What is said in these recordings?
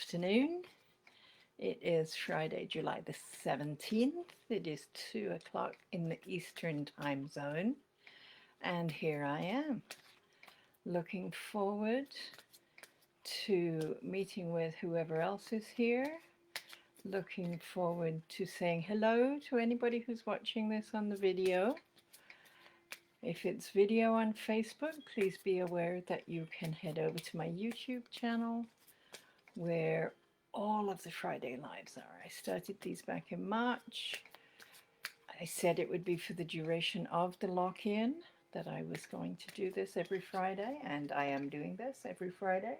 afternoon. It is Friday, July the 17th. It is 2 o'clock in the Eastern time zone. And here I am, looking forward to meeting with whoever else is here. Looking forward to saying hello to anybody who's watching this on the video. If it's video on Facebook, please be aware that you can head over to my YouTube channel where all of the Friday lives are. I started these back in March. I said it would be for the duration of the lock-in, that I was going to do this every Friday, and I am doing this every Friday.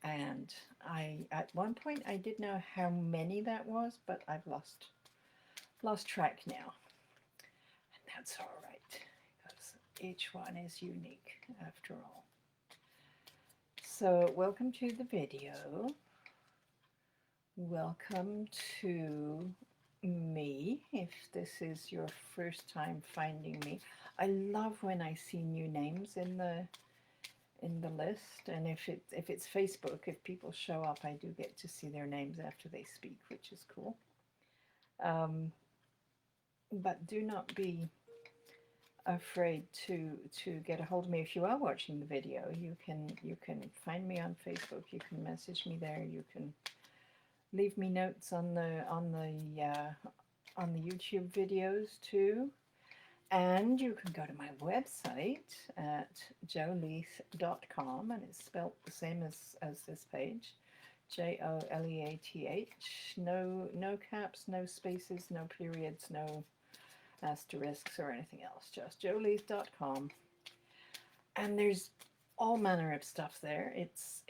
And at one point I did know how many that was, but I've lost track now. And that's all right, because each one is unique after all. So welcome to the video. Welcome to me, if this is your first time finding me. I love when I see new names in the list, and if it's Facebook, if people show up, I do get to see their names after they speak, which is cool. But do not be afraid to get a hold of me. If you are watching the video, you can find me on Facebook. You can message me there. You can leave me notes on the YouTube videos too, and you can go to my website at joleath.com, and it's spelt the same as this page, JOLEATH. No caps, no spaces, no periods, no asterisks or anything else. Just joleath.com, and there's all manner of stuff there. It's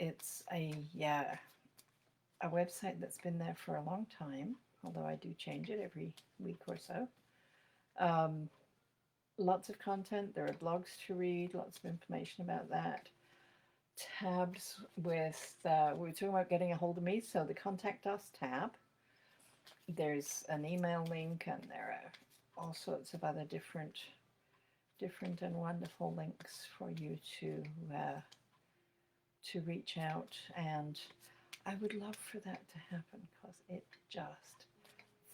a website that's been there for a long time, although I do change it every week or so. Lots of content. There are blogs to read, lots of information about that. Tabs with, we were talking about getting a hold of me, so the Contact Us tab. There's an email link, and there are all sorts of other different and wonderful links for you to reach out. And I would love for that to happen, because it just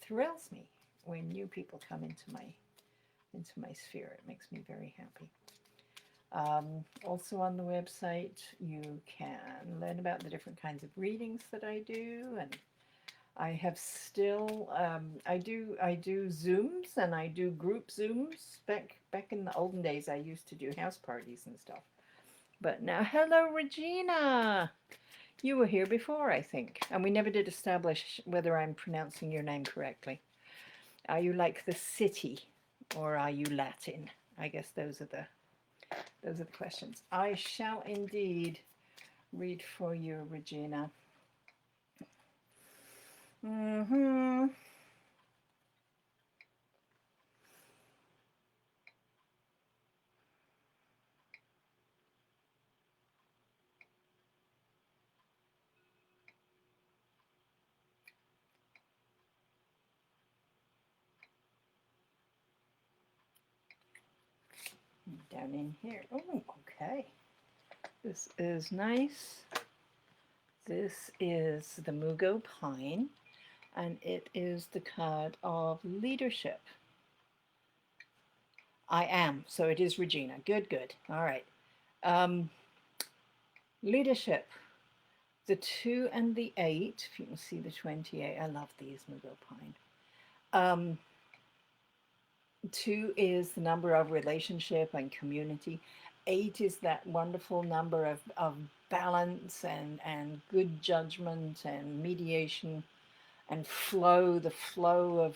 thrills me when new people come into my sphere. It makes me very happy. Also on the website, you can learn about the different kinds of readings that I do, and I have still I do Zooms, and I do group Zooms. Back in the olden days, I used to do house parties and stuff. But now, hello, Regina. You were here before, I think, and we never did establish whether I'm pronouncing your name correctly. Are you like the city, or are you Latin? I guess those are the questions. I shall indeed read for you, Regina. Down in here. Oh, okay. This is nice. This is the Mugo Pine, and it is the card of leadership. I am, so it is Regina. Good. All right. Leadership. The 2 and the 8, if you can see the 28. I love these Mugo Pine. 2 is the number of relationship and community. 8 is that wonderful number of balance and good judgment and mediation and flow, the flow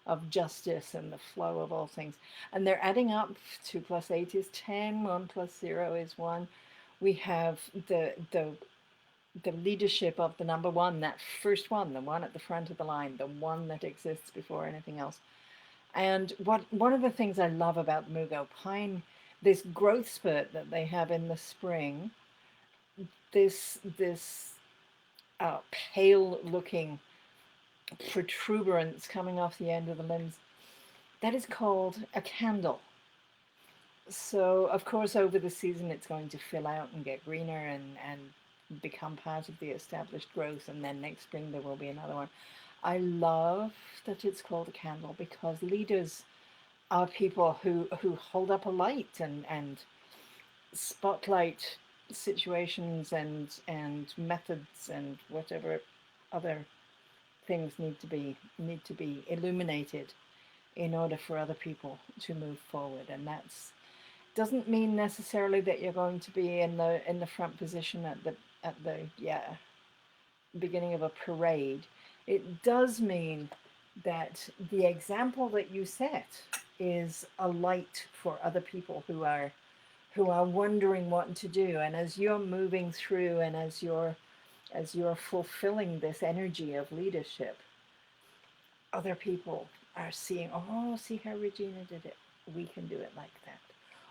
of justice and the flow of all things. And they're adding up. 2 plus 8 is 10, 1 plus 0 is 1. We have the leadership of the number 1, that first one, the one at the front of the line, the one that exists before anything else. And one of the things I love about Mugo Pine, this growth spurt that they have in the spring, this pale-looking protuberance coming off the end of the limbs, that is called a candle. So, of course, over the season, it's going to fill out and get greener and become part of the established growth, and then next spring there will be another one. I love that it's called a candle because leaders are people who hold up a light and spotlight situations and methods and whatever other things need to be illuminated in order for other people to move forward. And that's doesn't mean necessarily that you're going to be in the front position at the beginning of a parade. It does mean that the example that you set is a light for other people who are wondering what to do. And as you're moving through and as you're fulfilling this energy of leadership, other people are seeing, oh, see how Regina did it. We can do it like that.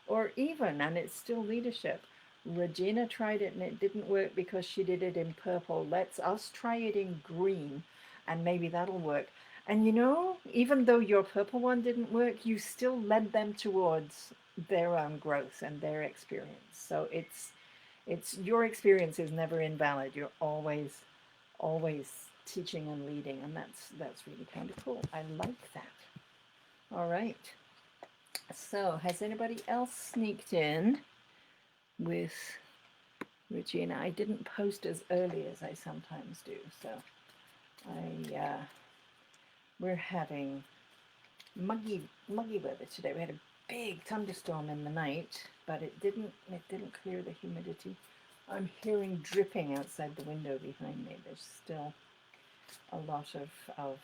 Or even, and it's still leadership, Regina tried it and it didn't work because she did it in purple. Let's us try it in green and maybe that'll work. And even though your purple one didn't work, you still led them towards their own growth and their experience. So it's your experience is never invalid. You're always teaching and leading, and that's really kind of cool. I like that. All right. So has anybody else sneaked in with Regina? I didn't post as early as I sometimes do, so we're having muggy weather today. We had a big thunderstorm in the night, but it didn't clear the humidity. I'm hearing dripping outside the window behind me. There's still a lot of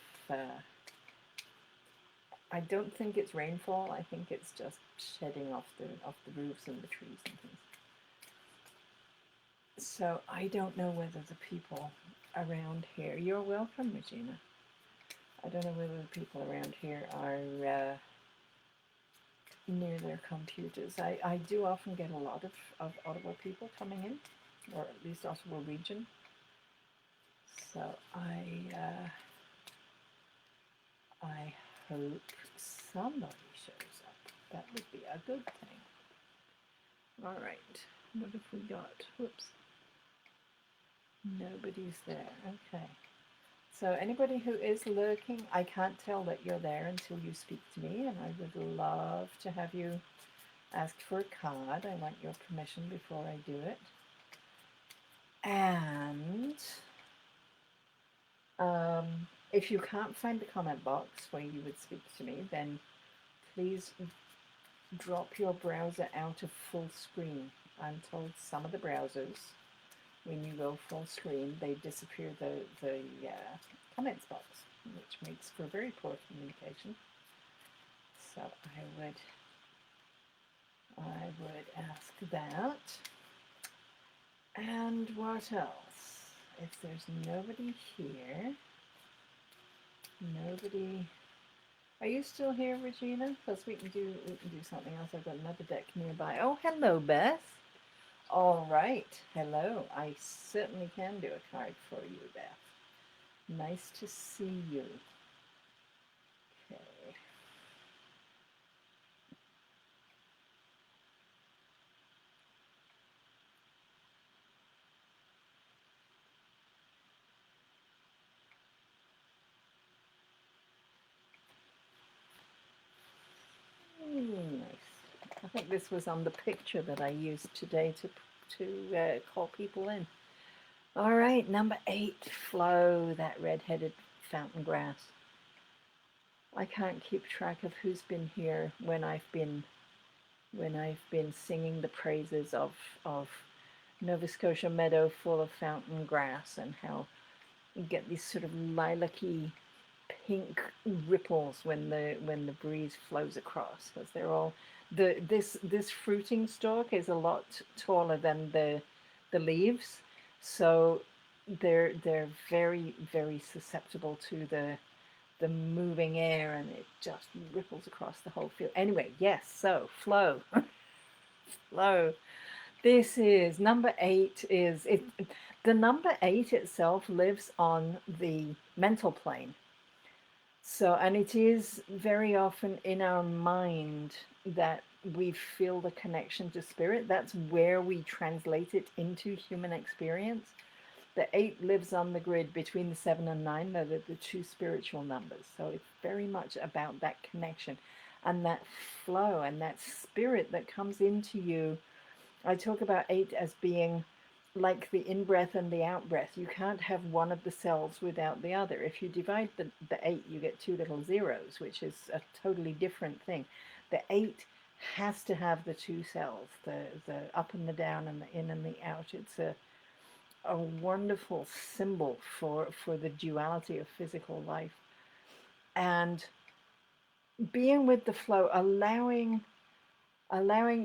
I don't think it's rainfall. I think it's just shedding off the roofs and the trees and things. So I don't know whether the people around here. You're welcome, Regina. I don't know whether the people around here are near their computers. I do often get a lot of Ottawa people coming in, or at least Ottawa region. So I hope somebody shows up. That would be a good thing. All right. What have we got? Whoops. Nobody's there. Okay. So anybody who is lurking, I can't tell that you're there until you speak to me, and I would love to have you ask for a card. I want your permission before I do it. And if you can't find the comment box where you would speak to me, then please drop your browser out of full screen. I'm told some of the browsers, when you go full screen, they disappear the comments box, which makes for very poor communication. So I would ask that. And what else? If there's nobody here, are you still here, Regina? Because we can do something else. I've got another deck nearby. Oh, hello, Beth. All right. Hello. I certainly can do a card for you, Beth. Nice to see you. Okay. Nice. I think this was on the picture that I used today to call people in. All right, number 8, Flo, that red-headed fountain grass. I can't keep track of who's been here when I've been singing the praises of Nova Scotia meadow full of fountain grass, and how you get these sort of lilac-y pink ripples when the breeze flows across, because they're all this fruiting stalk is a lot taller than the leaves, so they're very, very susceptible to the moving air, and it just ripples across the whole field. Anyway, yes, so Flo. Flo, this is number 8. The number 8 itself lives on the mental plane. So, and it is very often in our mind that we feel the connection to spirit. That's where we translate it into human experience. The 8 lives on the grid between the 7 and 9. They're the two spiritual numbers. So it's very much about that connection and that flow and that spirit that comes into you. I talk about 8 as being like the in-breath and the out-breath. You can't have one of the cells without the other. If you divide the 8, you get 2 little zeros, which is a totally different thing. The 8 has to have the 2 cells, the up and the down and the in and the out. It's a wonderful symbol for the duality of physical life. And being with the flow, allowing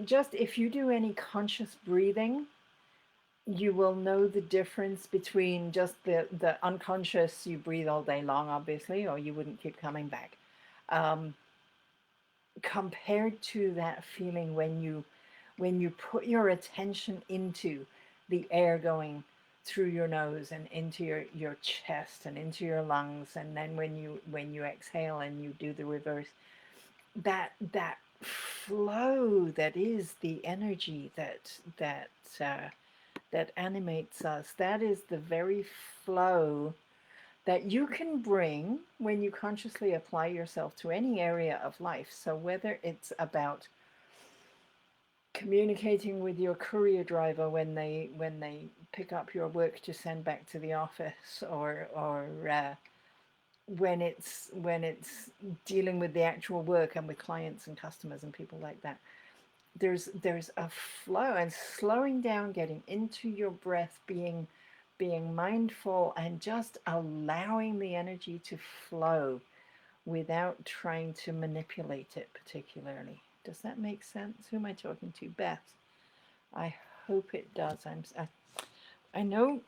just, if you do any conscious breathing, you will know the difference between just the unconscious, you breathe all day long, obviously, or you wouldn't keep coming back. Compared to that feeling when you put your attention into the air going through your nose and into your chest and into your lungs, and then when you exhale and you do the reverse, that flow that is the energy that animates us, that is the very flow that you can bring when you consciously apply yourself to any area of life. So whether it's about communicating with your courier driver when they pick up your work to send back to the office, or when it's dealing with the actual work and with clients and customers and people like that, there's a flow, and slowing down, getting into your breath, being mindful, and just allowing the energy to flow without trying to manipulate it particularly. Does that make sense? Who am I talking to? Beth. I hope it does. I know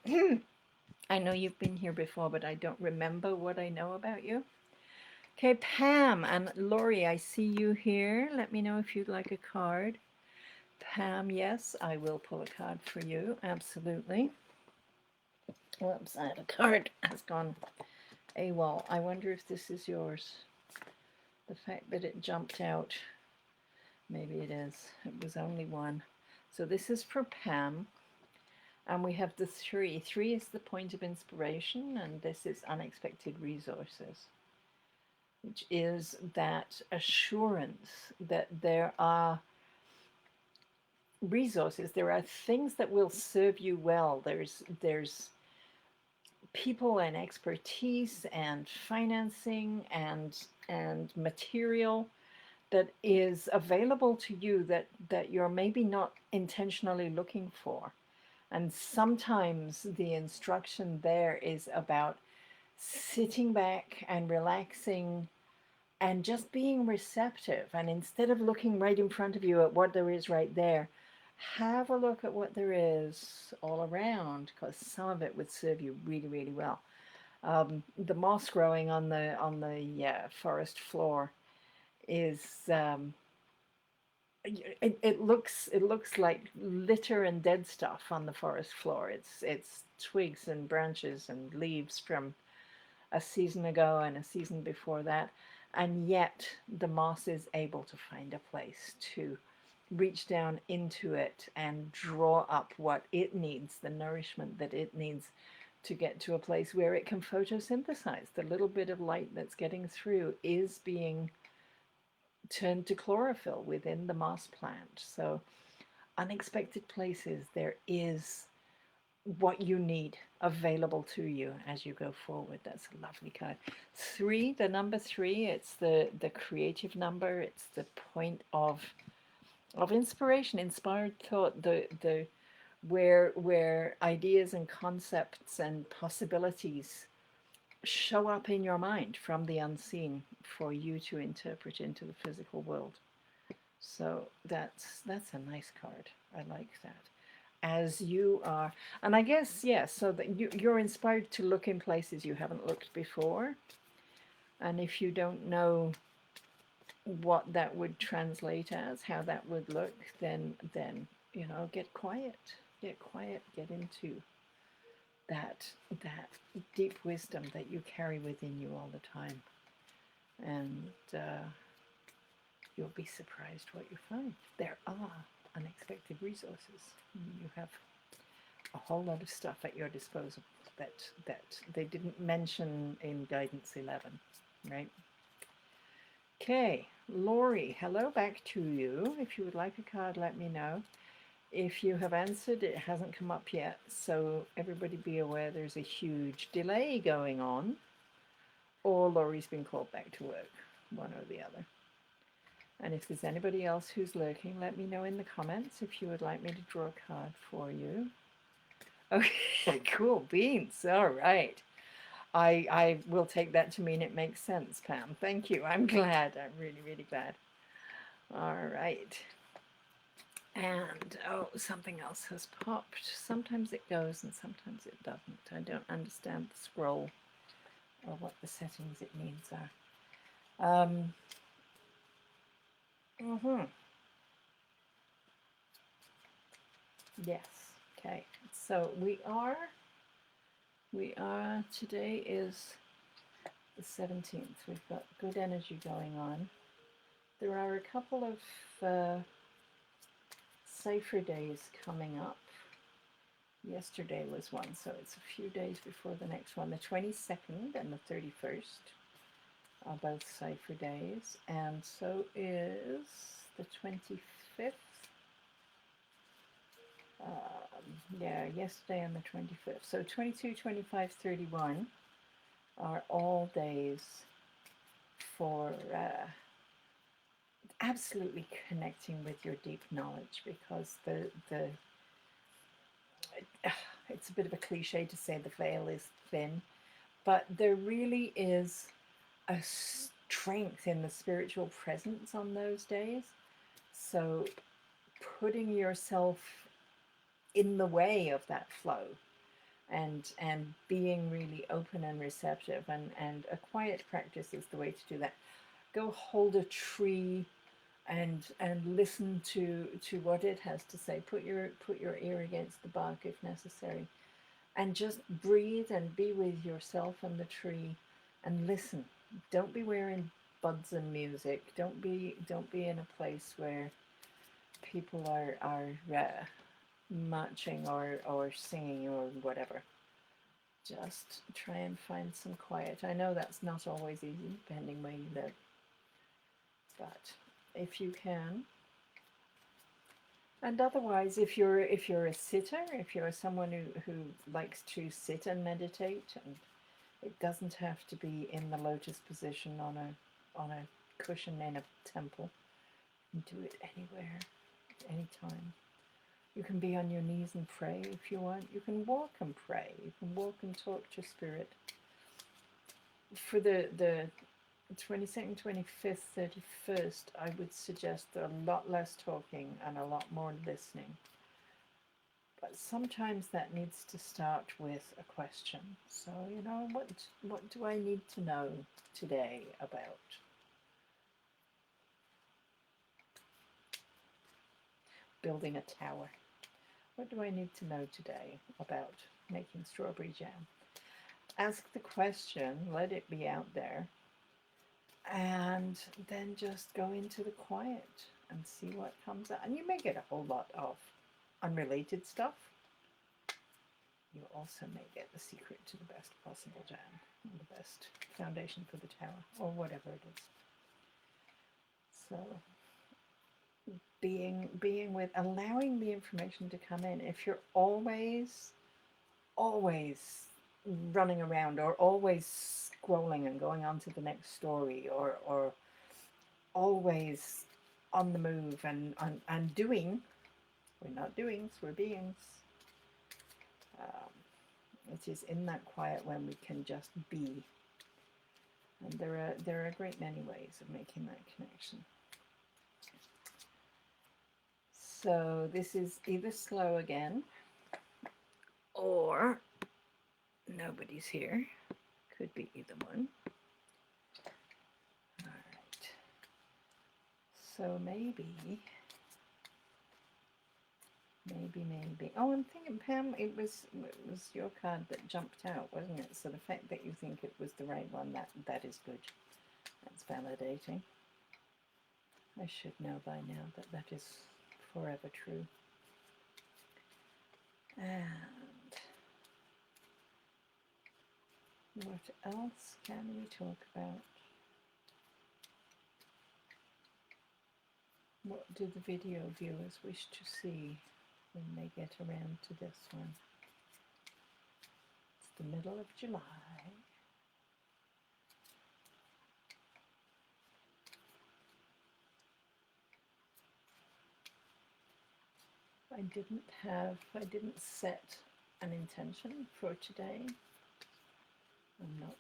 I know you've been here before, but I don't remember what I know about you. Okay, Pam and Lori, I see you here. Let me know if you'd like a card. Pam, yes, I will pull a card for you. Absolutely. Whoops, I had a card. It's gone AWOL. I wonder if this is yours. The fact that it jumped out. Maybe it is. It was only one. So this is for Pam. And we have the 3. 3 is the point of inspiration, and this is unexpected resources, which is that assurance that there are resources, there are things that will serve you well. There's people and expertise and financing and material that is available to you that you're maybe not intentionally looking for. And sometimes the instruction there is about sitting back and relaxing and just being receptive. And instead of looking right in front of you at what there is right there, have a look at what there is all around, because some of it would serve you really, really well. The moss growing on the forest floor is it looks like litter and dead stuff on the forest floor. It's twigs and branches and leaves from a season ago and a season before that, and yet the moss is able to find a place to reach down into it and draw up what it needs, the nourishment that it needs to get to a place where it can photosynthesize. The little bit of light that's getting through is being turned to chlorophyll within the moss plant. So unexpected places, there is what you need available to you as you go forward. That's a lovely card. 3, the number 3, it's the creative number. It's the point of inspiration, inspired thought, the where ideas and concepts and possibilities show up in your mind from the unseen for you to interpret into the physical world. So that's a nice card. I like that. As you are, and I guess, yes, so that you're inspired to look in places you haven't looked before. And if you don't know what that would translate as, how that would look, then get quiet, get into that deep wisdom that you carry within you all the time, and You'll be surprised what you find. There are unexpected resources. You have a whole lot of stuff at your disposal that they didn't mention in Guidance 11, right? Okay, Lori, hello back to you. If you would like a card, let me know. If you have answered, it hasn't come up yet, so everybody be aware there's a huge delay going on, or Laurie's been called back to work, one or the other. And if there's anybody else who's lurking, let me know in the comments if you would like me to draw a card for you. Okay, cool beans. All right. I will take that to mean it makes sense, Pam. Thank you. I'm glad. I'm really, really glad. All right. And, oh, something else has popped. Sometimes it goes and sometimes it doesn't. I don't understand the scroll or what the settings it needs are. Yes. Okay. So we are, today is the 17th. We've got good energy going on. There are a couple of cipher days coming up. Yesterday was one, so it's a few days before the next one. The 22nd and the 31st are both cipher days, and so is the 25th. Yeah, yesterday and the 25th. So 22, 25, 31 are all days for absolutely connecting with your deep knowledge, because it's a bit of a cliche to say the veil is thin, but there really is a strength in the spiritual presence on those days. So putting yourself in the way of that flow and being really open and receptive, and a quiet practice is the way to do that. Go hold a tree and listen to what it has to say. Put your ear against the bark if necessary, and just breathe and be with yourself and the tree and listen. Don't be wearing buds and music. Don't be in a place where people are marching or singing or whatever. Just try and find some quiet. I know that's not always easy depending where you live, but if you can. And otherwise, if you're a sitter, if you're someone who likes to sit and meditate, and it doesn't have to be in the lotus position on a cushion in a temple. You can do it anywhere, at any time. You can be on your knees and pray if you want. You can walk and pray. You can walk and talk to spirit. For the 22nd, 25th, 31st, I would suggest a lot less talking and a lot more listening. But sometimes that needs to start with a question. So, what do I need to know today about? Building a tower. What do I need to know today about making strawberry jam? Ask the question, let it be out there, and then just go into the quiet and see what comes out. And you may get a whole lot of unrelated stuff. You also may get the secret to the best possible jam, and the best foundation for the tower, or whatever it is. So being with, allowing the information to come in. If you're always running around, or always scrolling and going on to the next story, or always on the move and doing, we're not doings, we're beings. It is in that quiet when we can just be. And there are a great many ways of making that connection. So this is either slow again, or nobody's here. Could be either one. All right. So maybe. Oh, I'm thinking, Pam, it was your card that jumped out, wasn't it? So the fact that you think it was the right one, that is good. That's validating. I should know by now that that is forever true. And what else can we talk about? What do the video viewers wish to see when they get around to this one? It's the middle of July. I didn't set an intention for today. I'm not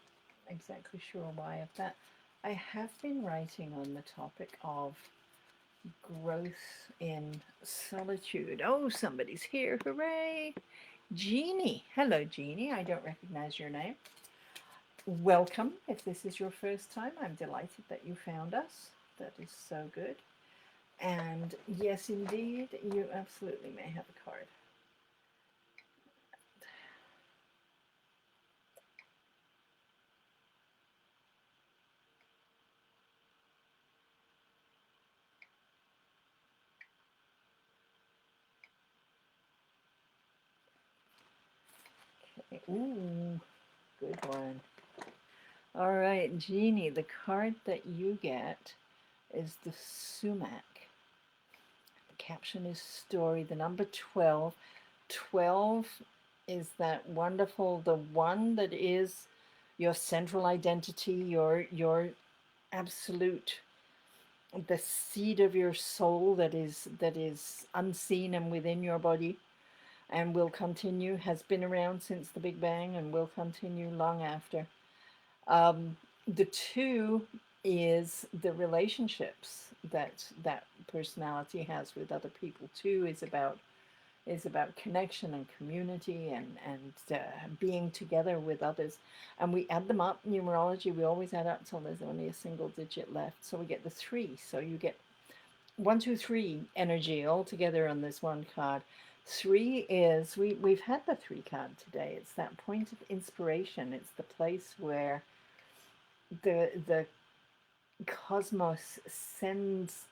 exactly sure why of that. I have been writing on the topic of growth in solitude. Oh, somebody's here. Hooray! Jeannie. Hello, Jeannie. I don't recognize your name. Welcome. If this is your first time, I'm delighted that you found us. That is so good. And yes, indeed, you absolutely may have a card. Okay. Ooh, good one. All right, Jeannie, the card that you get is the sumac. The caption is story, the number 12. 12 is that wonderful, the one that is your central identity, your absolute, the seed of your soul that is unseen and within your body and will continue, has been around since the Big Bang and will continue long after. The 2 is the relationships that that personality has with other people. 2 is about connection and community and being together with others. And we add them up. Numerology, we always add up till there's only a single digit left. So we get the 3. So you get 1, 2, 3 energy all together on this one card. 3 is, we've had the 3 card today. It's that point of inspiration. It's the place where the cosmos sends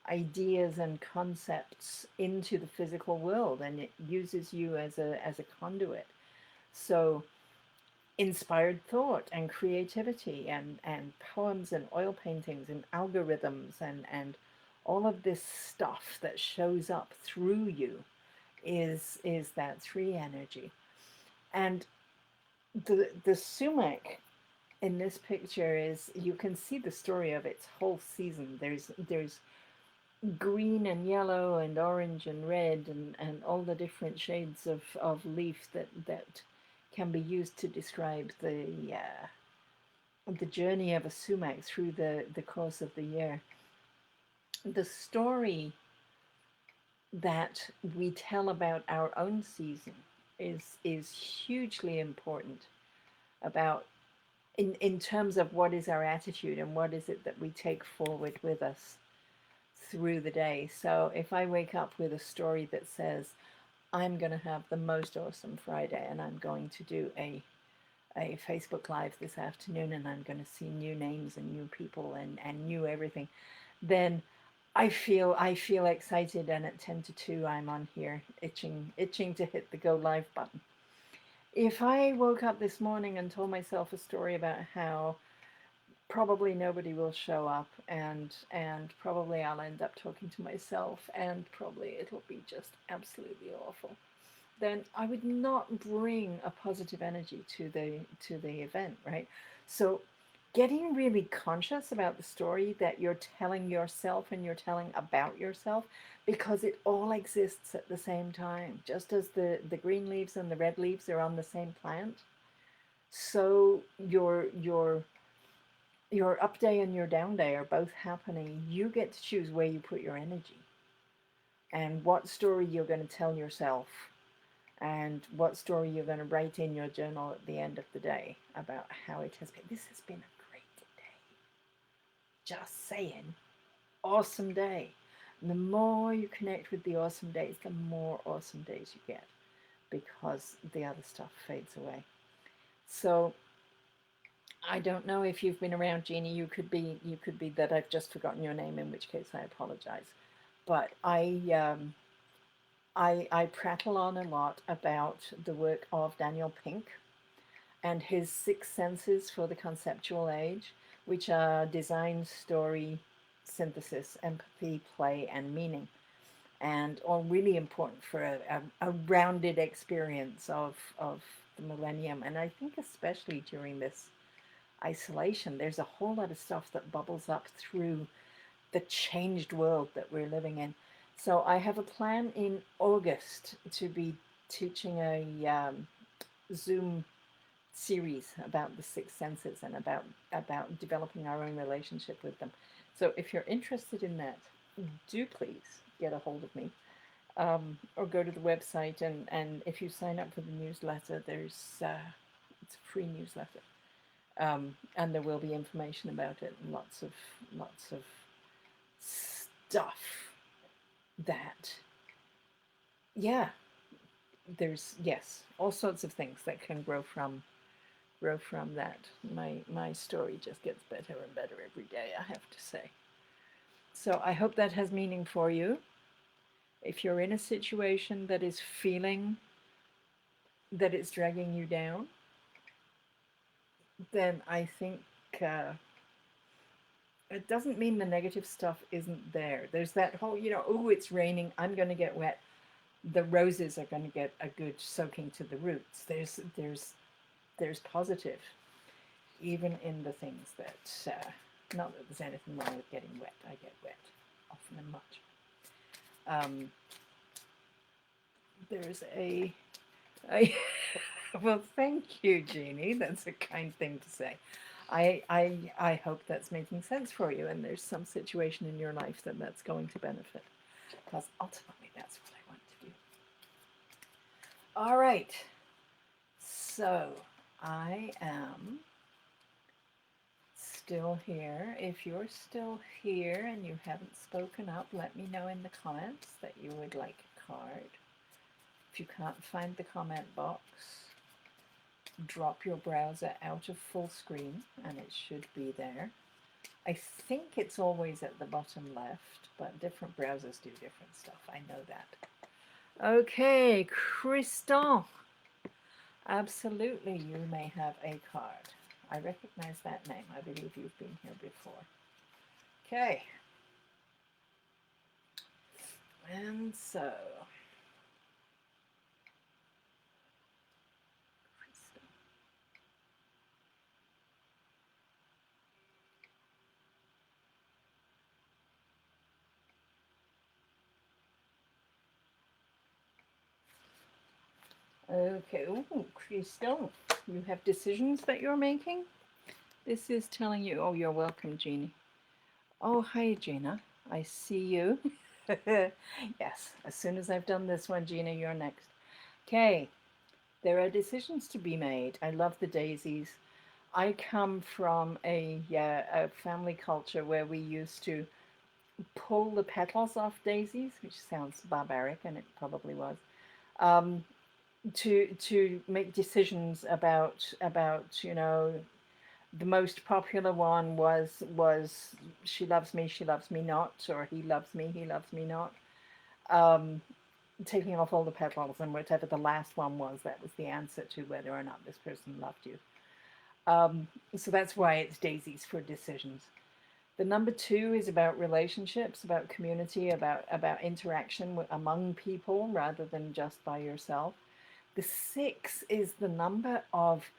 ideas and concepts into the physical world, and it uses you as a conduit. So inspired thought and creativity and poems and oil paintings and algorithms and all of this stuff that shows up through you is that 3 energy. And the sumac in this picture is, you can see the story of its whole season. There's green and yellow and orange and red and all the different shades of leaf that can be used to describe the journey of a sumac through the course of the year. The story that we tell about our own season is hugely important about in terms of what is our attitude and what is it that we take forward with us through the day. So if I wake up with a story that says, I'm going to have the most awesome Friday and I'm going to do a Facebook Live this afternoon and I'm going to see new names and new people and new everything, then I feel excited, and at 10 to 2 I'm on here itching to hit the go live button. If I woke up this morning and told myself a story about how probably nobody will show up and probably I'll end up talking to myself and probably it'll be just absolutely awful, then I would not bring a positive energy to the event, right? So getting really conscious about the story that you're telling yourself and you're telling about yourself, because it all exists at the same time. Just as the green leaves and the red leaves are on the same plant, so your up day and your down day are both happening. You get to choose where you put your energy and what story you're going to tell yourself and what story you're going to write in your journal at the end of the day about how it has been. This has been a great day. Just saying. Awesome day. And the more you connect with the awesome days, the more awesome days you get, because the other stuff fades away. So I don't know if you've been around, Jeannie. You could be that I've just forgotten your name, in which case I apologize. But I prattle on a lot about the work of Daniel Pink and his six senses for the conceptual age, which are design, story, synthesis, empathy, play, and meaning, and are really important for a rounded experience of the millennium. And I think especially during this isolation, there's a whole lot of stuff that bubbles up through the changed world that we're living in. So I have a plan in August to be teaching a Zoom series about the six senses and about developing our own relationship with them. So if you're interested in that, do please get a hold of me, or go to the website, and if you sign up for the newsletter, there's it's a free newsletter, and there will be information about it and lots of stuff that, yeah, there's, yes, all sorts of things that can grow from that. My story just gets better and better every day, I have to say. So I hope that has meaning for you. If you're in a situation that is feeling that it's dragging you down, then I think it doesn't mean the negative stuff isn't there. There's that whole, oh, it's raining, I'm going to get wet. The roses are going to get a good soaking to the roots. There's positive, even in the things that, not that there's anything wrong with getting wet. I get wet often and much. There's a well, thank you, Jeannie. That's a kind thing to say. I hope that's making sense for you, and there's some situation in your life that's going to benefit, because ultimately that's what I want to do. All right. So I am still here. If you're still here and you haven't spoken up, let me know in the comments that you would like a card. If you can't find the comment box, drop your browser out of full screen and it should be there. I think it's always at the bottom left, but different browsers do different stuff. I know that. Okay, Christon. Absolutely, you may have a card. I recognize that name. I believe you've been here before. Okay. And so, okay. Ooh, Christelle, you have decisions that you're making? This is telling you, oh, you're welcome, Jeannie. Oh, hi, Gina. I see you. Yes, as soon as I've done this one, Gina, you're next. Okay, there are decisions to be made. I love the daisies. I come from a family culture where we used to pull the petals off daisies, which sounds barbaric, and it probably was, um, to make decisions about the most popular one was she loves me not, or he loves me not. Um, Taking off all the petals, and whatever the last one was, that was the answer to whether or not this person loved you. So that's why it's daisies for decisions. The number two is about relationships, about community, about interaction among people rather than just by yourself. The six is the number of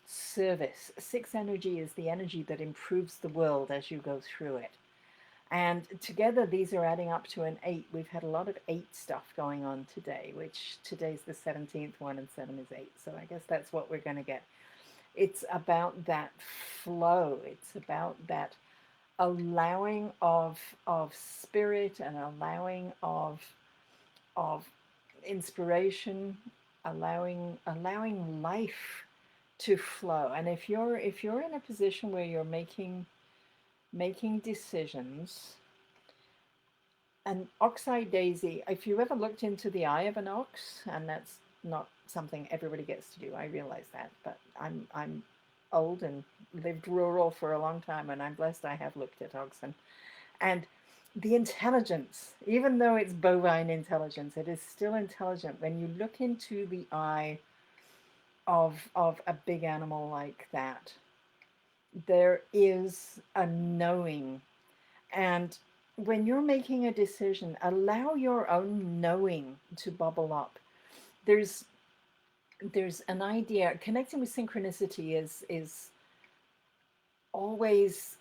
service. Six energy is the energy that improves the world as you go through it. And together, these are adding up to an eight. We've had a lot of eight stuff going on today, which today's the 17th one, and seven is eight. So I guess that's what we're going to get. It's about that flow. It's about that allowing of spirit, and allowing of inspiration, allowing life to flow. And if you're in a position where you're making decisions, an oxeye daisy, if you ever looked into the eye of an ox, and that's not something everybody gets to do, I realize that, but I'm old and lived rural for a long time, and I'm blessed I have looked at oxen. And the intelligence, even though it's bovine intelligence, it is still intelligent when you look into the eye of a big animal like that. There is a knowing. And when you're making a decision, allow your own knowing to bubble up. There's there's an idea. Connecting with synchronicity is always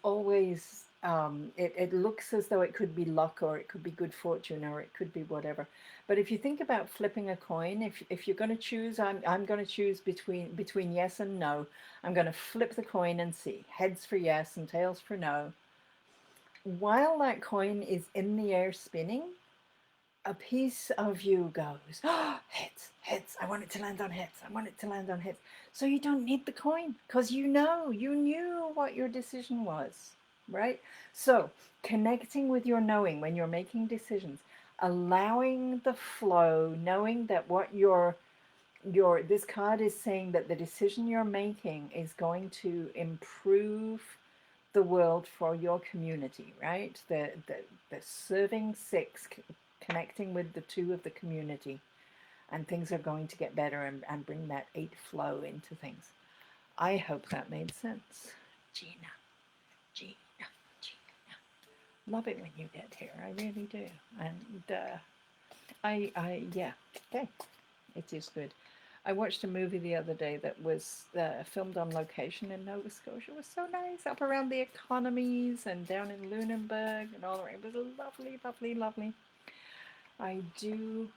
it looks as though it could be luck, or it could be good fortune, or it could be whatever. But if you think about flipping a coin, if you're going to choose, I'm going to choose between yes and no. I'm going to flip the coin and see heads for yes and tails for no. While that coin is in the air spinning, a piece of you goes, oh, hits, hits. I want it to land on hits. I want it to land on hits. So you don't need the coin because you knew what your decision was, right? So connecting with your knowing when you're making decisions, allowing the flow, knowing that what this card is saying that the decision you're making is going to improve the world for your community, right? The serving six, connecting with the two of the community, and things are going to get better, and bring that eight flow into things. I hope that made sense. Gina, Gina, Gina. Love it when you get here. I really do. And yeah, okay, it is good. I watched a movie the other day that was filmed on location in Nova Scotia. It was so nice, up around the economies and down in Lunenburg and all around. It was lovely, lovely, lovely. I do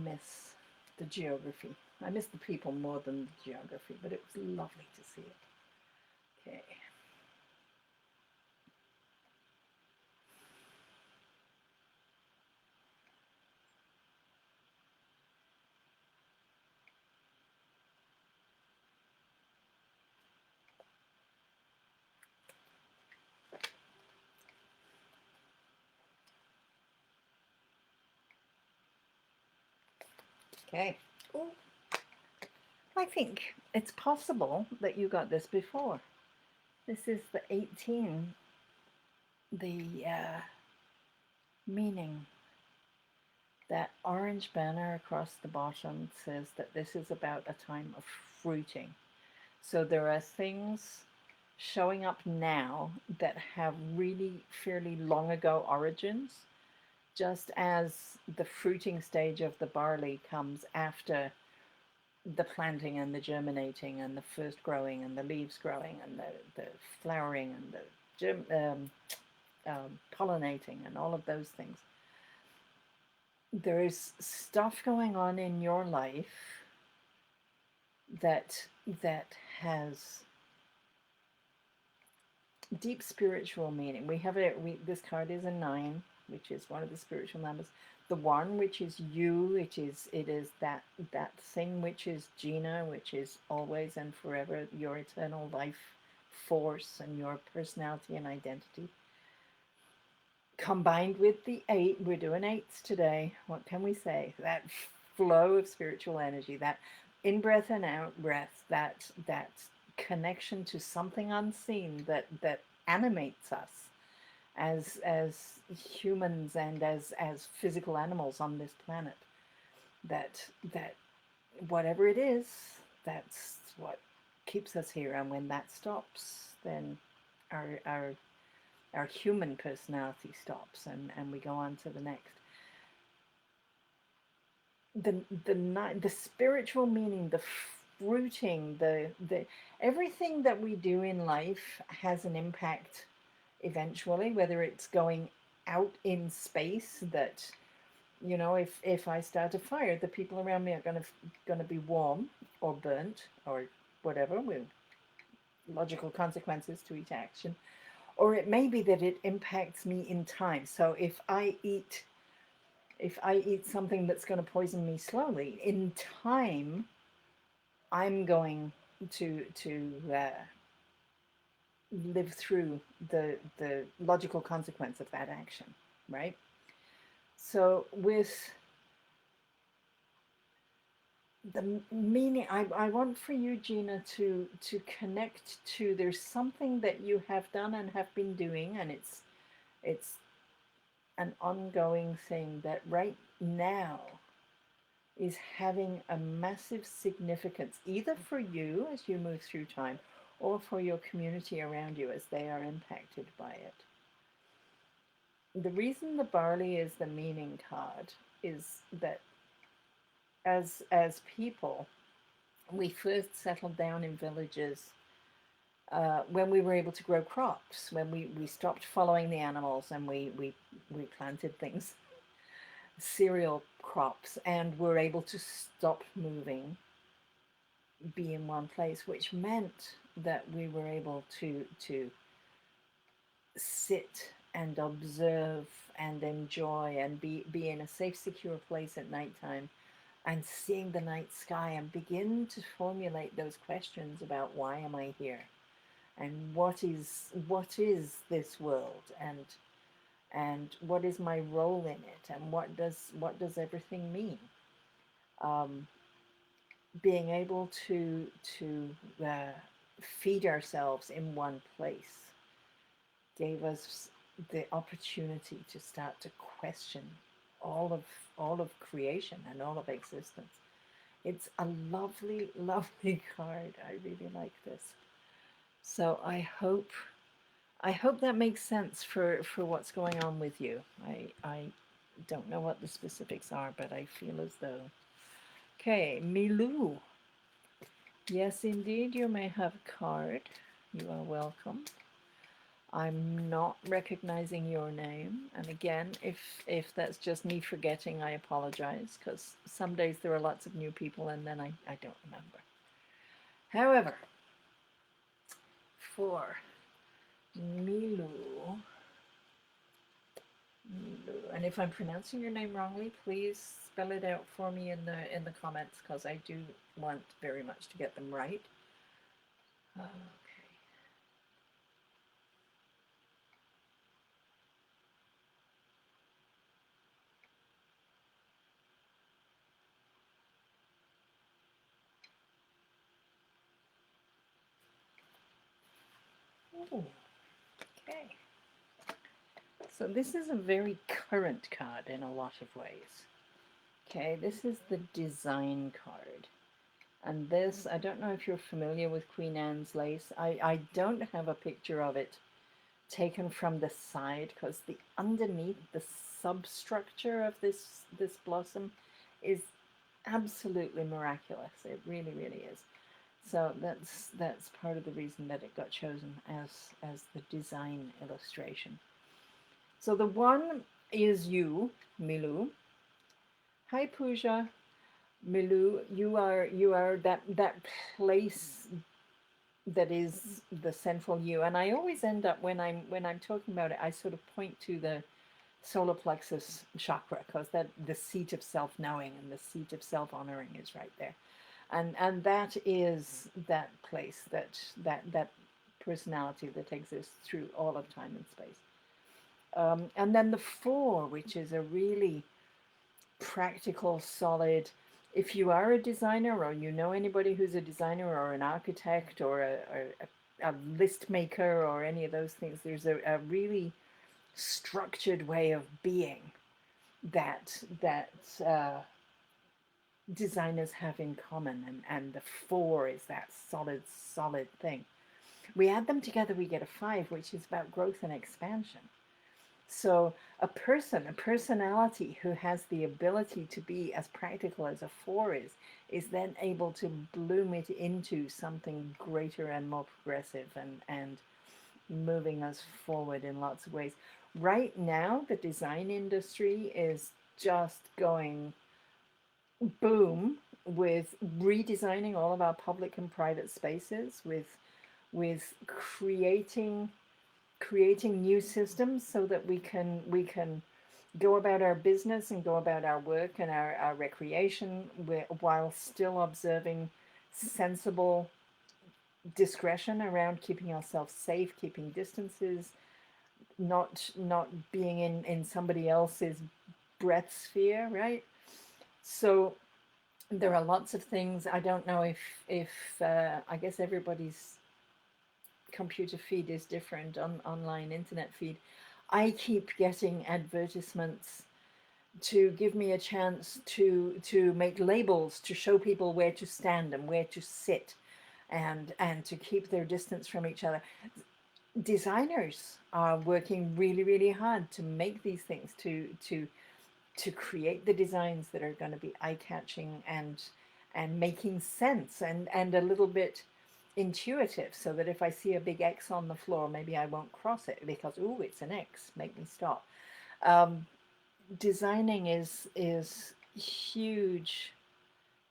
miss the geography. I miss the people more than the geography, but it was lovely to see it. Okay. Okay. Ooh. I think it's possible that you got this before. This is the 18, the meaning. That orange banner across the bottom says that this is about a time of fruiting. So there are things showing up now that have really fairly long ago origins, just as the fruiting stage of the barley comes after the planting and the germinating and the first growing and the leaves growing and the flowering and the pollinating and all of those things. There is stuff going on in your life that has deep spiritual meaning. We have this card is a 9, which is one of the spiritual numbers. The 1, which is you, it is that thing which is Gina, which is always and forever your eternal life force and your personality and identity. Combined with the 8, we're doing 8s today. What can we say? That flow of spiritual energy, that in breath and out breath, that connection to something unseen that animates us as humans and as physical animals on this planet. That whatever it is, that's what keeps us here. And when that stops, then our human personality stops, and we go on to the next. The spiritual meaning, the fruiting, the everything that we do in life has an impact eventually, whether it's going out in space, that if I start a fire, the people around me are going to be warm or burnt or whatever, with logical consequences to each action. Or it may be that it impacts me in time. So if I eat something that's going to poison me slowly, in time, I'm going to live through the logical consequence of that action, right? So with the meaning, I want for you, Gina, to connect to, there's something that you have done and have been doing, and it's an ongoing thing that right now is having a massive significance, either for you as you move through time or for your community around you as they are impacted by it. The reason the barley is the meaning card is that as people, we first settled down in villages when we were able to grow crops, when we stopped following the animals and we planted things, cereal crops, and were able to stop moving, be in one place, which meant that we were able to sit and observe and enjoy and be in a safe, secure place at nighttime and seeing the night sky and begin to formulate those questions about why am I here and what is this world and what is my role in it and what does everything mean. Um, Being able to feed ourselves in one place gave us the opportunity to start to question all of all of creation and all of existence. It's a lovely, lovely card. I really like this. So I hope that makes sense for what's going on with you. I don't know what the specifics are, but I feel as though. Okay, Milou. Yes, indeed, you may have a card. You are welcome. I'm not recognizing your name. And again, if that's just me forgetting, I apologize, because some days there are lots of new people and then I don't remember. However, for Milou, and if I'm pronouncing your name wrongly, please spell it out for me in the comments, because I do want very much to get them right. Okay. Ooh, okay. So this is a very current card in a lot of ways. Okay, this is the design card. And this, I don't know if you're familiar with Queen Anne's lace. I don't have a picture of it taken from the side, because the underneath, the substructure of this blossom is absolutely miraculous. It really, really is. So that's part of the reason that it got chosen as the design illustration. So the one is you, Milou. Hi, Pooja. Milou, you are that place that is the central you. And I always end up when I'm talking about it, I sort of point to the solar plexus chakra, because that the seat of self-knowing and the seat of self-honoring is right there. And that is that place, that personality that exists through all of time and space. And then the four, which is a really practical, solid. If you are a designer, or you know anybody who's a designer or an architect or a list maker or any of those things, there's a really structured way of being that designers have in common, and the four is that solid thing. We add them together, we get a five, which is about growth and expansion. So a personality who has the ability to be as practical as a four is then able to bloom it into something greater and more progressive and moving us forward in lots of ways. Right now, the design industry is just going boom with redesigning all of our public and private spaces, with creating new systems so that we can go about our business and go about our work and our recreation while still observing sensible discretion around keeping ourselves safe, keeping distances, not being in somebody else's breath sphere, right? So There are lots of things. I don't know if I guess everybody's computer feed is different on online internet feed. I keep getting advertisements to give me a chance to make labels to show people where to stand and where to sit and to keep their distance from each other. Designers are working really hard to make these things to create the designs that are going to be eye-catching and making sense and a little bit intuitive, so that if I see a big X on the floor, maybe I won't cross it because, oh, it's an X, make me stop. um, Designing is huge,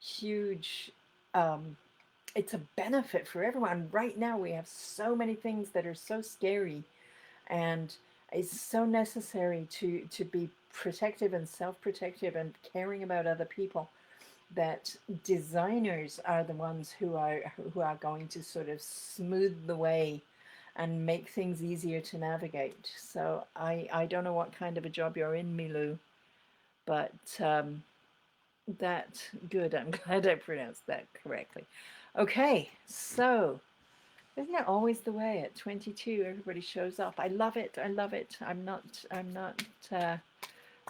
huge. um, it's a benefit for everyone. Right now we have so many things that are so scary, and it's so necessary to be protective and self-protective and caring about other people, that designers are the ones who are going to sort of smooth the way and make things easier to navigate. So I don't know what kind of a job you're in, Milou, but that good. I'm glad I pronounced that correctly. Okay, so isn't it always the way at 22? Everybody shows up. I love it. I love it. I'm not.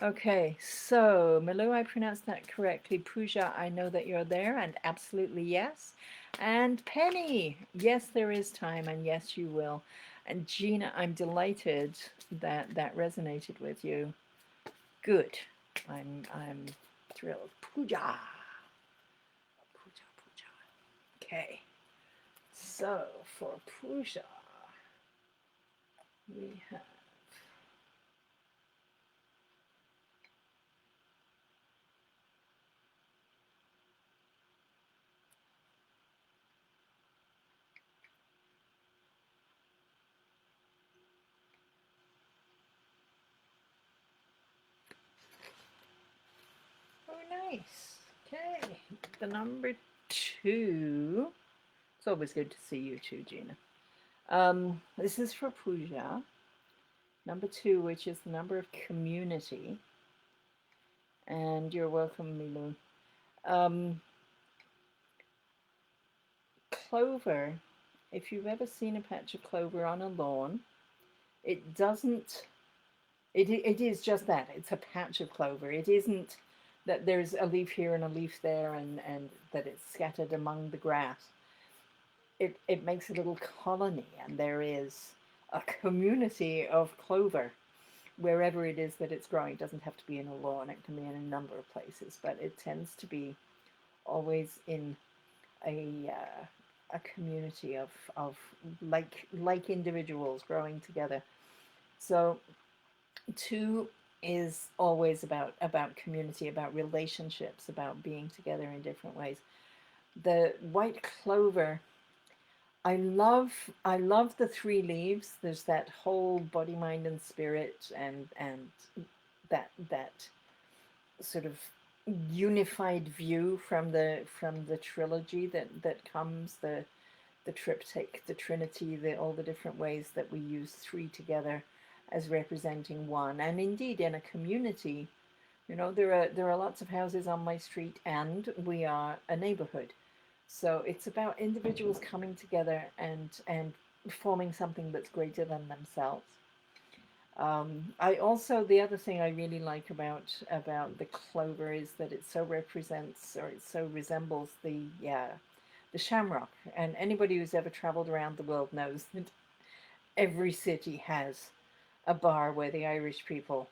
Okay, so Milou, I pronounced that correctly. Pooja, I know that you're there, and absolutely yes. And Penny, yes, there is time, and yes, you will. And Gina, I'm delighted that that resonated with you. Good. I'm thrilled. Pooja. Pooja, Pooja. Okay. So for Pooja, we have. Oh, nice. Okay. The number 2. It's always good to see you too, Gina. This is for Pooja. Number 2, which is the number of community. And you're welcome, Milou. Um, Clover, if you've ever seen a patch of clover on a lawn, it doesn't, it is just that. It's a patch of clover. It isn't that there's a leaf here and a leaf there and that it's scattered among the grass. It makes a little colony, and there is a community of clover wherever it is that it's growing. It doesn't have to be in a lawn, it can be in a number of places, but it tends to be always in a community of like individuals growing together. So 2 is always about community, about relationships, about being together in different ways. The white clover, I love the 3 leaves. There's that whole body, mind, and spirit, and that sort of unified view from the trilogy that comes, the triptych, the Trinity, all the different ways that we use 3 together as representing one. And indeed, in a community, there are lots of houses on my street, and we are a neighborhood. So it's about individuals coming together and forming something that's greater than themselves. I also, the other thing I really like about the clover is that it so represents, or it so resembles the shamrock. And anybody who's ever traveled around the world knows that every city has a bar where the Irish people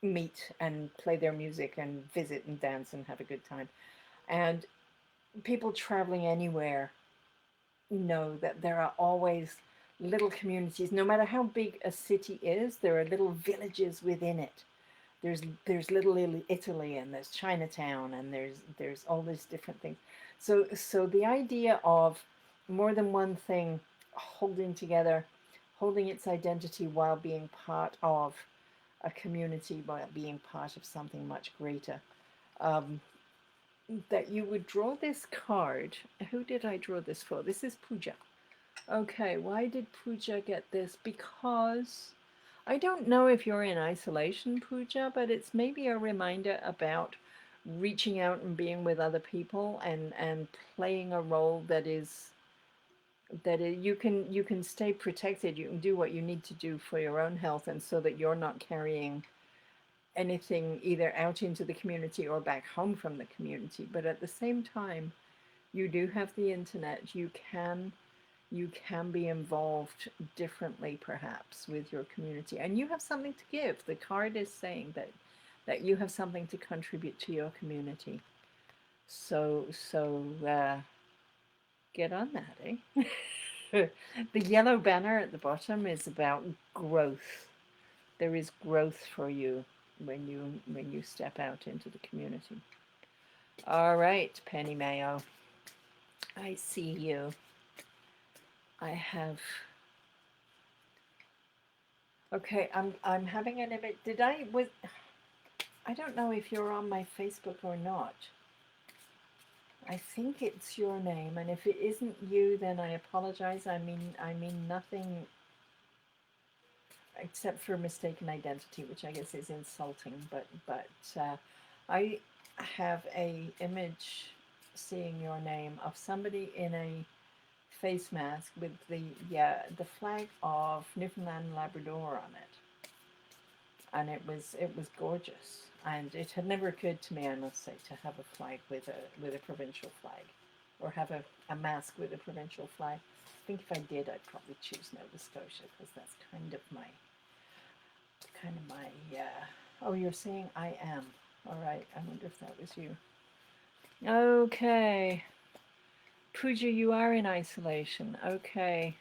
meet and play their music and visit and dance and have a good time. And people traveling anywhere know that there are always little communities. No matter how big a city is, there are little villages within it. There's Little Italy, and there's Chinatown, and there's all these different things. So the idea of more than one thing holding together, holding its identity while being part of a community, while being part of something much greater. Um, that you would draw this card. Who did I draw this for? This is Pooja. Okay, why did Pooja get this? Because I don't know if you're in isolation, Pooja, but it's maybe a reminder about reaching out and being with other people and playing a role that is you can stay protected. You can do what you need to do for your own health, and so that you're not carrying anything either out into the community or back home from the community. But at the same time, you do have the internet. You can be involved differently perhaps with your community, and you have something to give. The card is saying that you have something to contribute to your community. So get on that, eh? The yellow banner at the bottom is about growth. There is growth for you when you step out into the community. All right, Penny Mayo, I see you. I have. Okay, I'm having an image. Did I was I don't know if you're on my Facebook or not. I think it's your name, and if it isn't you, then I apologize. I mean nothing except for mistaken identity, which I guess is insulting. But I have a image seeing your name of somebody in a face mask with the flag of Newfoundland and Labrador on it, and it was gorgeous. And it had never occurred to me, I must say, to have a flag with a provincial flag, or have a mask with a provincial flag. I think if I did, I'd probably choose Nova Scotia, because that's kind of my. Oh, you're saying I am. All right. I wonder if that was you. Okay. Pooja, you are in isolation. Okay.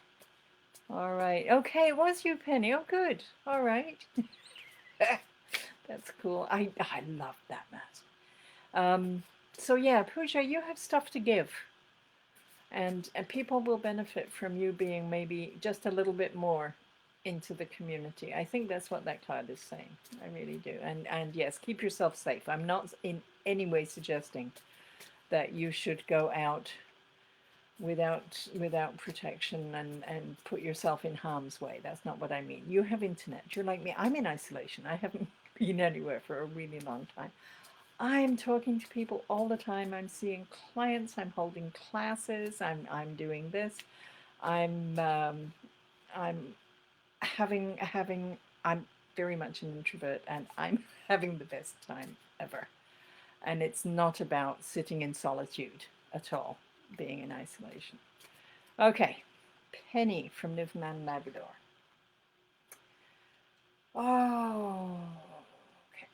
All right. Okay, it was you, Penny. Oh, good. All right. That's cool. I love that mask. So yeah, Pooja, you have stuff to give, and people will benefit from you being maybe just a little bit more into the community. I think that's what that card is saying. I really do. And yes, keep yourself safe. I'm not in any way suggesting that you should go out without protection and put yourself in harm's way. That's not what I mean. You have internet. You're like me. I'm in isolation. I haven't been anywhere for a really long time. I'm talking to people all the time. I'm seeing clients. I'm holding classes. I'm doing this. I'm having. I'm very much an introvert, and I'm having the best time ever. And it's not about sitting in solitude at all, being in isolation. Okay, Penny from Newfoundland and Labrador. Oh, okay.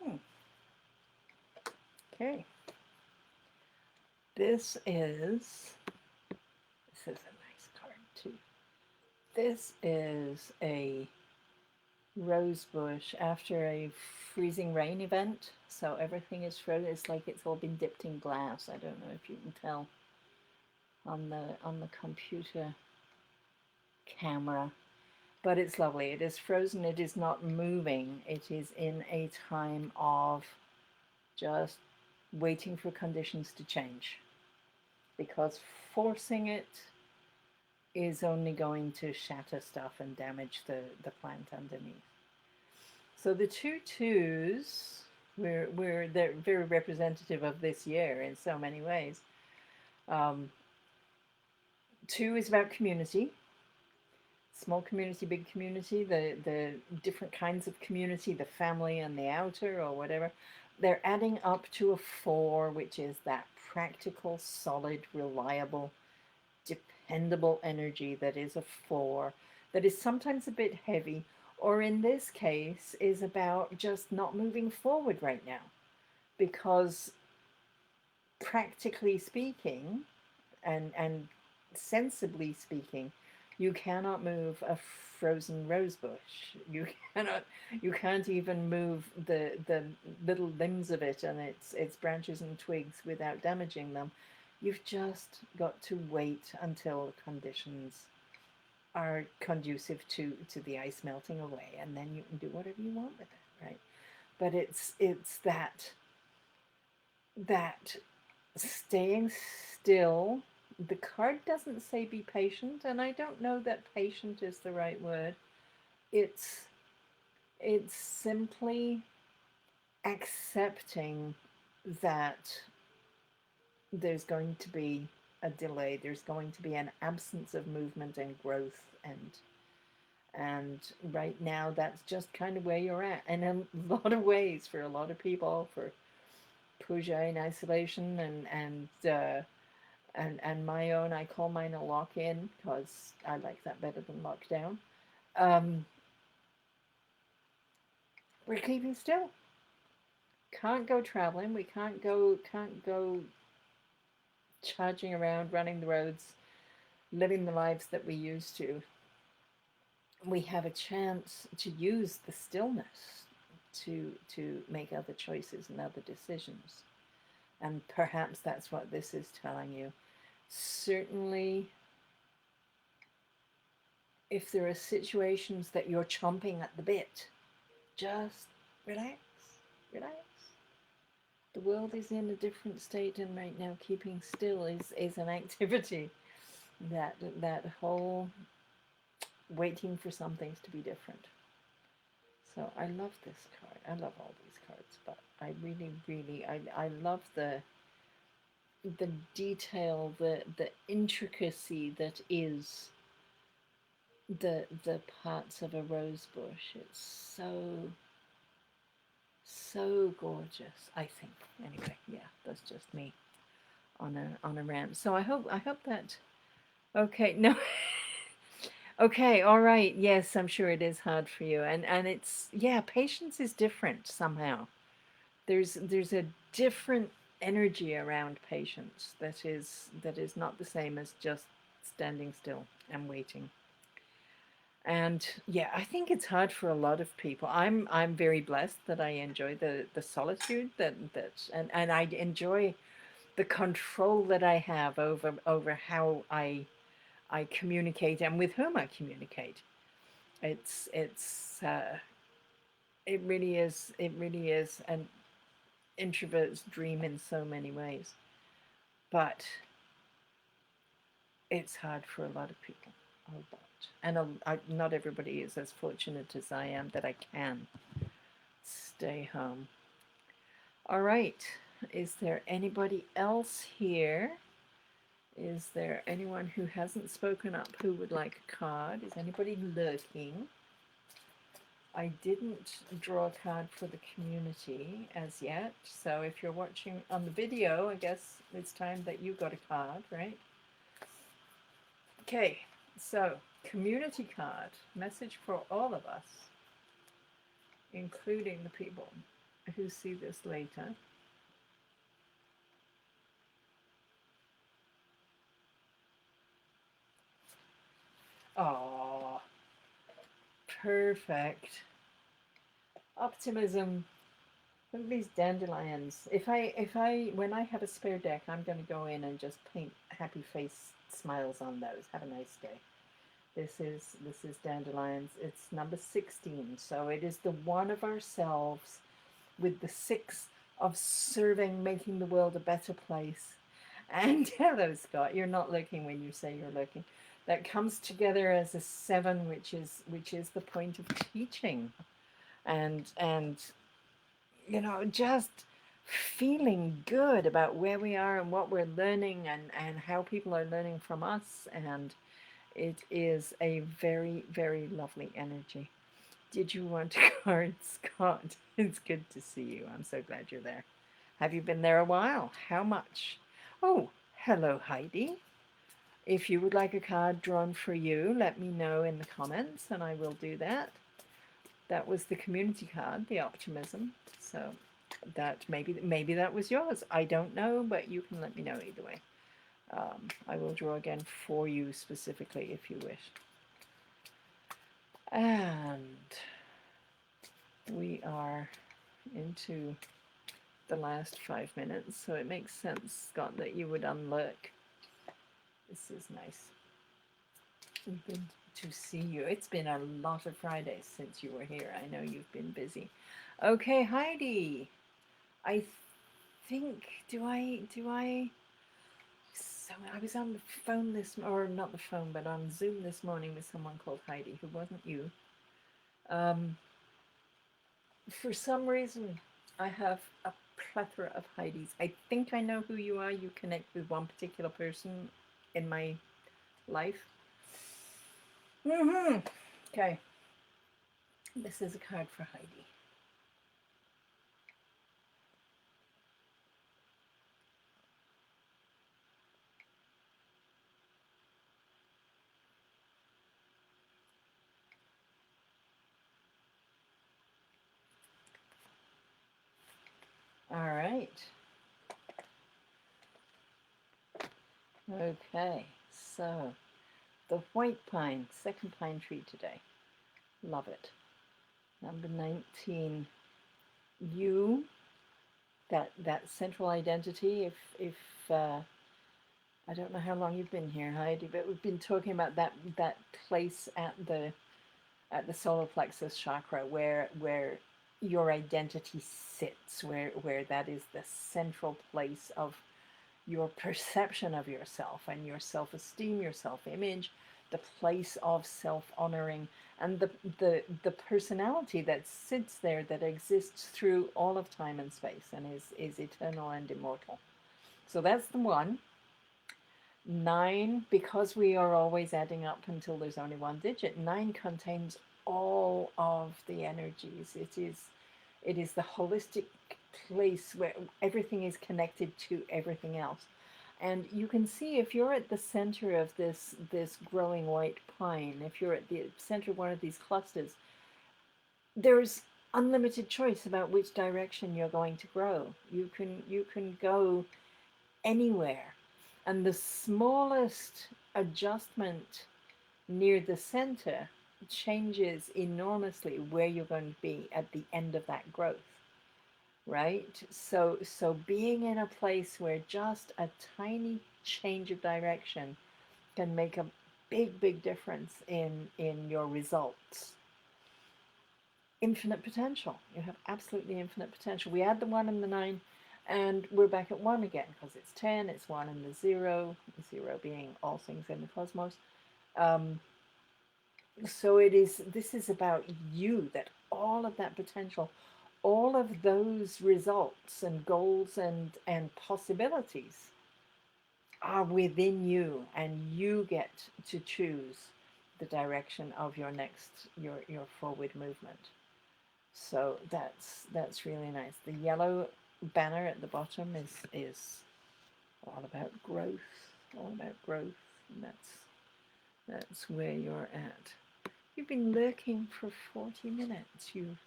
Hmm. Okay. This is a nice card too. This is a rose bush after a freezing rain event. So everything is frozen. It's like it's all been dipped in glass. I don't know if you can tell on the computer camera. But it's lovely. It is frozen. It is not moving. It is in a time of just waiting for conditions to change, because forcing it is only going to shatter stuff and damage the plant underneath. So the two twos, they're very representative of this year in so many ways. Um, Two is about community, small community, big community, the different kinds of community, the family and the outer or whatever. They're adding up to a four, which is that practical, solid, reliable, dependable energy that is a four, that is sometimes a bit heavy, or in this case, is about just not moving forward right now. Because practically speaking, and sensibly speaking, You cannot move a frozen rose bush. Cannot. You can't even move the little limbs of it and its branches and twigs without damaging them. You've just got to wait until the conditions are conducive to the ice melting away, and then you can do whatever you want with it, right? But it's that staying still. The card doesn't say be patient, and I don't know that patient is the right word. It's it's simply accepting that there's going to be a delay. There's going to be an absence of movement and growth, and right now that's just kind of where you're at. And in a lot of ways, for a lot of people, for puja in isolation and my own, I call mine a lock-in because I like that better than lockdown. Um, we're keeping still. Can't go traveling. We can't go charging around, running the roads, living the lives that we used to. We have a chance to use the stillness to make other choices and other decisions. And perhaps that's what this is telling you. Certainly, if there are situations that you're chomping at the bit, just relax, relax. The world is in a different state, and right now keeping still is an activity. That whole waiting for some things to be different. So I love this card. I love all these cards, but I really, I love the detail, the intricacy that is the parts of a rose bush. It's so gorgeous, I think. Anyway, yeah, that's just me on a rant. So I hope that okay, no. Okay, all right. Yes, I'm sure it is hard for you. And it's yeah, patience is different somehow. There's a different energy around patience that is not the same as just standing still and waiting. And yeah, I think it's hard for a lot of people. I'm very blessed that I enjoy the solitude and I enjoy the control that I have over how I communicate and with whom I communicate. It's it really is an introvert's dream in so many ways, but it's hard for a lot of people. A lot, and not everybody is as fortunate as I am that I can stay home. All right. Is there anybody else here? Is there anyone who hasn't spoken up who would like a card? Is anybody lurking? I didn't draw a card for the community as yet, so if you're watching on the video, I guess it's time that you got a card, right? Okay, so community card, message for all of us, including the people who see this later. Oh, perfect. Optimism. Look at these dandelions. When I have a spare deck, I'm going to go in and just paint happy face smiles on those. Have a nice day. This is dandelions. It's number 16. So it is the one of ourselves with the 6 of serving, making the world a better place. And hello, Scott. You're not looking when you say you're looking. That comes together as a 7, which is the point of teaching, and just feeling good about where we are and what we're learning and how people are learning from us. And it is a very, very lovely energy. Did you want a card, Scott? It's good to see you. I'm so glad you're there. Have you been there a while? How much? Oh, hello, Heidi. If you would like a card drawn for you, let me know in the comments and I will do that. That was the community card, the optimism. So that maybe that was yours. I don't know, but you can let me know either way. I will draw again for you specifically if you wish. And we are into the last 5 minutes, so it makes sense, Scott, that you would unlock. This is nice. Good to see you. It's been a lot of Fridays since you were here. I know you've been busy. Okay, Heidi. I think so I was on the phone or not the phone, but on Zoom this morning with someone called Heidi who wasn't you. For some reason, I have a plethora of Heidis. I think I know who you are. You connect with one particular person in my life. Okay. This is a card for Heidi. All right. Okay. So, the white pine, second pine tree today. Love it. Number 19. You, that central identity. If I don't know how long you've been here, Heidi, but we've been talking about that place at the solar plexus chakra where your identity sits, where that is the central place of your perception of yourself and your self-esteem, your self-image, the place of self-honoring, and the personality that sits there, that exists through all of time and space and is eternal and immortal. So that's the one. 9, because we are always adding up until there's only one digit, 9 contains all of the energies. It is the holistic place where everything is connected to everything else. And you can see, if you're at the center of this growing white pine, if you're at the center of one of these clusters, there's unlimited choice about which direction you're going to grow. You can go anywhere. And the smallest adjustment near the center changes enormously where you're going to be at the end of that growth, right? So being in a place where just a tiny change of direction can make a big difference in your results. Infinite potential. You have absolutely infinite potential. We add the 1 and the 9, and we're back at 1 again, because it's 10, it's 1 and the 0 being all things in the cosmos. So this is about you, that all of that potential, all of those results and goals and possibilities are within you, and you get to choose the direction of your forward movement. So that's really nice. The yellow banner at the bottom is all about growth, all about growth. And that's where you're at. You've been lurking for 40 minutes, you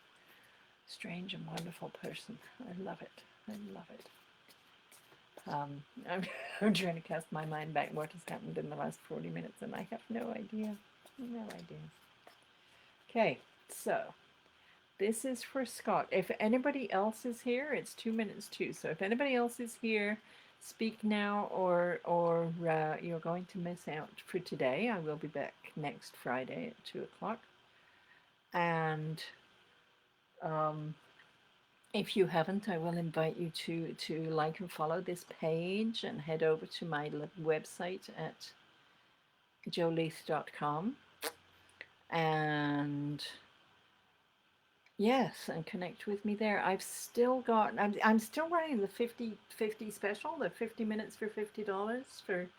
strange and wonderful person. I love it. I love it. I'm trying to cast my mind back what has happened in the last 40 minutes, and I have no idea. No idea. Okay, so this is for Scott. If anybody else is here, it's 2 minutes too. So if anybody else is here, speak now, or you're going to miss out for today. I will be back next Friday at 2 o'clock. And if you haven't, I will invite you to like and follow this page and head over to my website at joleith.com. And yes, and connect with me there. I'm still running the 50/50 special, the 50 minutes for $50 for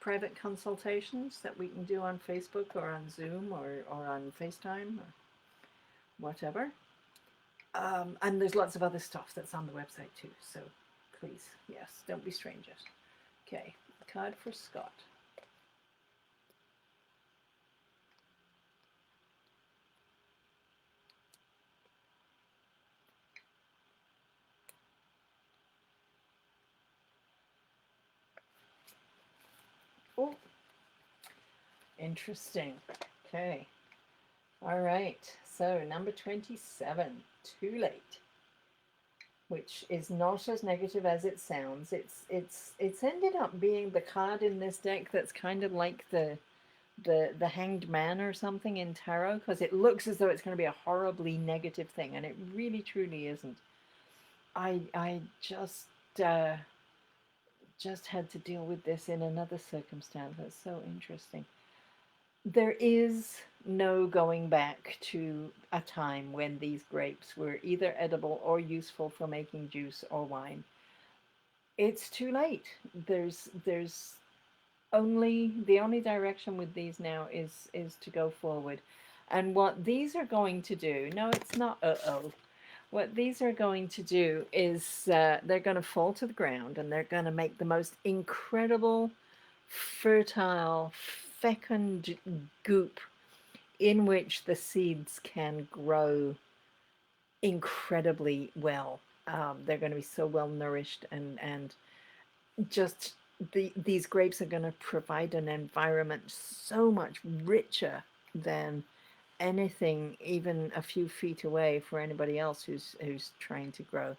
private consultations that we can do on Facebook or on Zoom or on FaceTime or whatever. And there's lots of other stuff that's on the website too. So please, yes, don't be strangers. Okay, card for Scott. Oh, interesting. Okay. All right, so number 27, Too Late, which is not as negative as it sounds. It's ended up being the card in this deck that's kind of like the Hanged Man or something in tarot, because it looks as though it's going to be a horribly negative thing, and it really truly isn't. I uh, just had to deal with this in another circumstance. That's so interesting. There is no going back to a time when these grapes were either edible or useful for making juice or wine. It's too late. There's only the only direction with these now is to go forward. And what these are going to do, no, it's not uh-oh. What these are going to do is they're going to fall to the ground and they're going to make the most incredible, fertile, fecund goop in which the seeds can grow incredibly well. They're going to be so well nourished, and just these grapes are going to provide an environment so much richer than anything even a few feet away for anybody else who's trying to grow.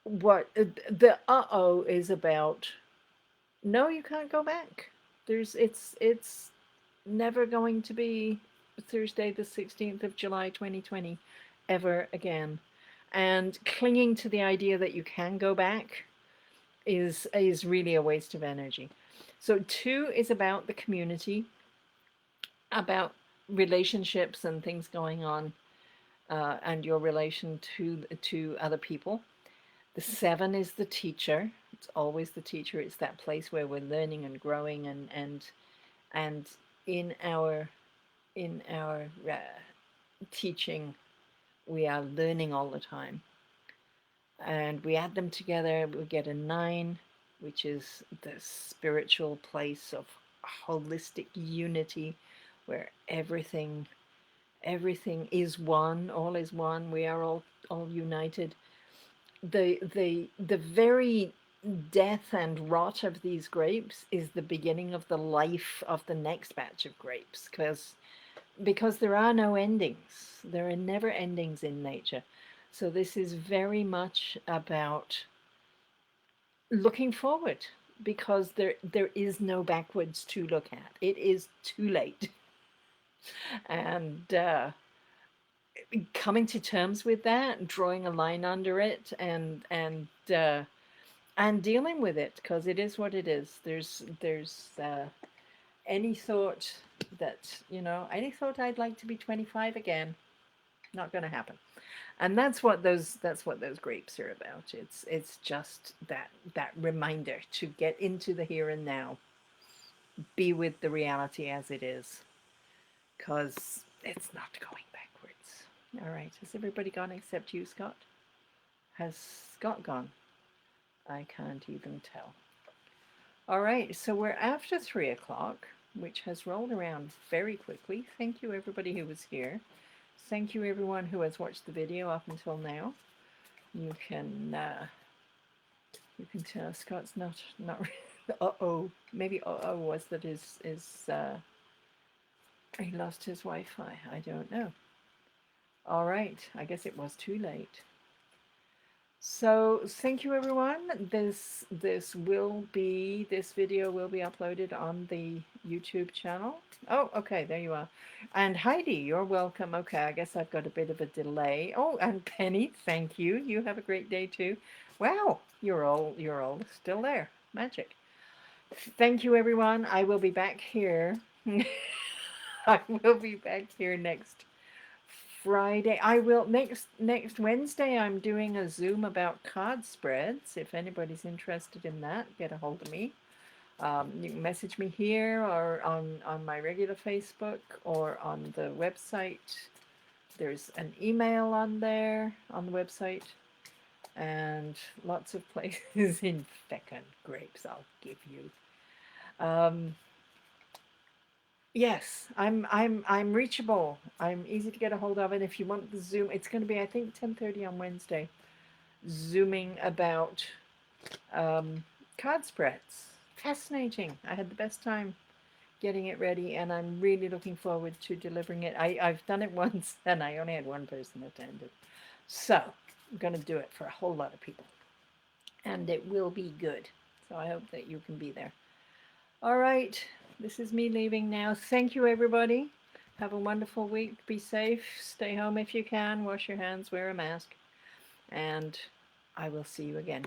What the uh-oh is about, no, you can't go back. It's never going to be Thursday the 16th of July 2020 ever again. And clinging to the idea that you can go back is really a waste of energy. So 2 is about the community, about relationships and things going on, and your relation to other people. The 7 is the teacher. It's always the teacher. It's that place where we're learning and growing, and in our teaching, we are learning all the time. And we add them together, we get a 9, which is the spiritual place of holistic unity, where everything is one, all is one. We are all united. The very death and rot of these grapes is the beginning of the life of the next batch of grapes, because there are no endings. There are never endings in nature. So this is very much about looking forward, because there is no backwards to look at. It is too late. And coming to terms with that, drawing a line under it, and dealing with it, because it is what it is. There's any thought that, any thought I'd like to be 25 again, not going to happen. And that's what those grapes are about. It's just that reminder to get into the here and now, be with the reality as it is, because it's not going backwards. All right, has everybody gone except you, Scott? Has Scott gone? I can't even tell. All right, so we're after 3 o'clock, which has rolled around very quickly. Thank you, everybody who was here. Thank you, everyone who has watched the video up until now. You can tell Scott's not uh-oh. Maybe uh-oh was that his he lost his Wi-Fi. I don't know. All right, I guess it was too late. So thank you, everyone. This video will be uploaded on the YouTube channel. Oh, okay, there you are. And Heidi, you're welcome. Okay, I guess I've got a bit of a delay. Oh, and Penny, thank you. You have a great day too. Wow, you're all still there. Magic. Thank you, everyone. I will be back here. I will be back here next Friday. I will next Wednesday. I'm doing a Zoom about card spreads. If anybody's interested in that, get a hold of me. You can message me here or on my regular Facebook or on the website. There's an email on there on the website, and lots of places in fecund grapes I'll give you. Yes, I'm reachable. I'm easy to get a hold of, and if you want the Zoom, it's going to be, I think, 10:30 on Wednesday. Zooming about card spreads. Fascinating. I had the best time getting it ready, and I'm really looking forward to delivering it. I've done it once and I only had one person attended. So I'm going to do it for a whole lot of people, and it will be good. So I hope that you can be there. All right, this is me leaving now. Thank you, everybody. Have a wonderful week. Be safe. Stay home if you can. Wash your hands. Wear a mask. And I will see you again.